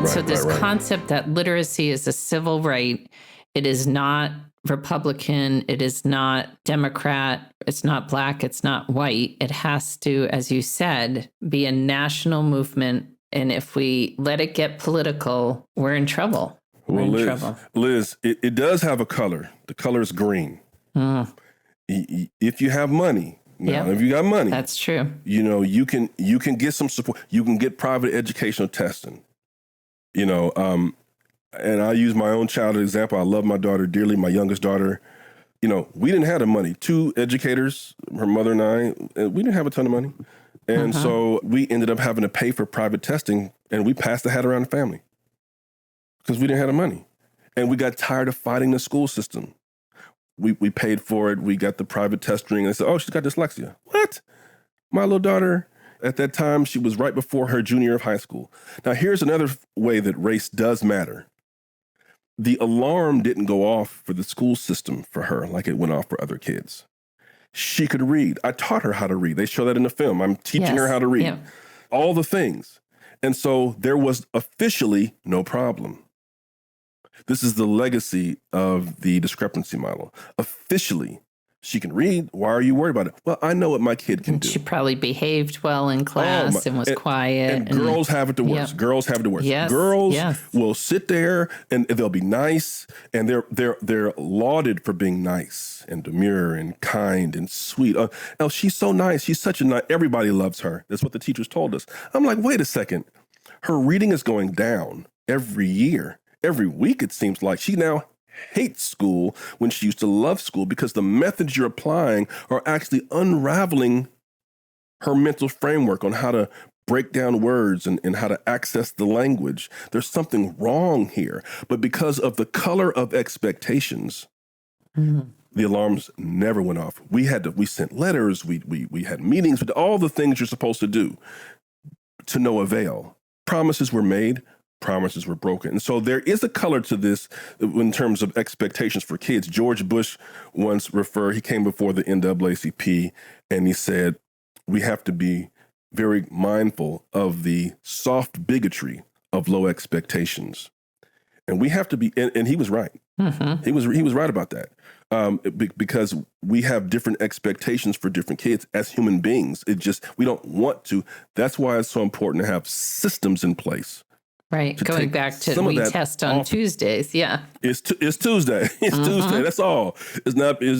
So this concept that literacy is a civil right, it is not Republican, it is not Democrat, it's not black, it's not white. It has to, as you said, be a national movement. And if we let it get political, we're in trouble. Liz, it does have a color. The color is green. If you have money, if you got money, that's true. You can get some support. You can get private educational testing. And I use my own child as an example. I love my daughter dearly, my youngest daughter. We didn't have the money. 2 educators, her mother and I, we didn't have a ton of money. And so we ended up having to pay for private testing, and we passed the hat around the family because we didn't have the money. And we got tired of fighting the school system. We paid for it. We got the private testing. And they said, oh, she's got dyslexia. What? My little daughter, at that time, she was right before her junior year of high school. Now, here's another way that race does matter. The alarm didn't go off for the school system for her like it went off for other kids. She could read. I taught her how to read. They show that in the film. I'm teaching her how to read. Yeah. All the things. And so there was officially no problem. This is the legacy of the discrepancy model. Officially, she can read. Why are you worried about it? Well, I know what my kid can do. She probably behaved well in class and was quiet. And girls have it the worst. Girls have it the worst. Yes, girls will sit there and they'll be nice, and they're lauded for being nice and demure and kind and sweet. Oh, she's so nice. She's such a nice. Everybody loves her. That's what the teachers told us. I'm like, wait a second. Her reading is going down every year. Every week, it seems like she now hates school when she used to love school because the methods you're applying are actually unraveling her mental framework on how to break down words and how to access the language. There's something wrong here. But because of the color of expectations, the alarms never went off. We sent letters, we had meetings with all the things you're supposed to do, to no avail. Promises were made. Promises were broken. And so there is a color to this in terms of expectations for kids. George Bush once he came before the NAACP and he said, we have to be very mindful of the soft bigotry of low expectations. And we have to be, and he was right. He was right about that. Because we have different expectations for different kids as human beings. We don't want to. That's why it's so important to have systems in place. Right. Going back to we test on Tuesdays. Yeah. It's Tuesday. It's Tuesday. That's all. It's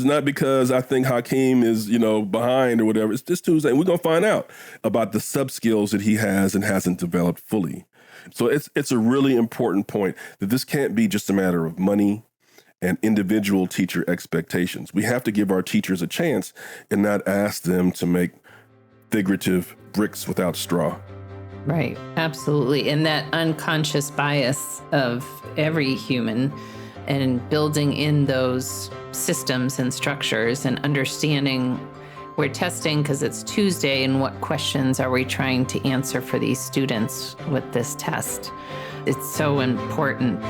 not because I think Hakeem is, behind or whatever. It's just Tuesday. And we're going to find out about the sub skills that he has and hasn't developed fully. So it's a really important point that this can't be just a matter of money and individual teacher expectations. We have to give our teachers a chance and not ask them to make figurative bricks without straw. Right. Absolutely. And that unconscious bias of every human and building in those systems and structures and understanding we're testing because it's Tuesday and what questions are we trying to answer for these students with this test. It's so important.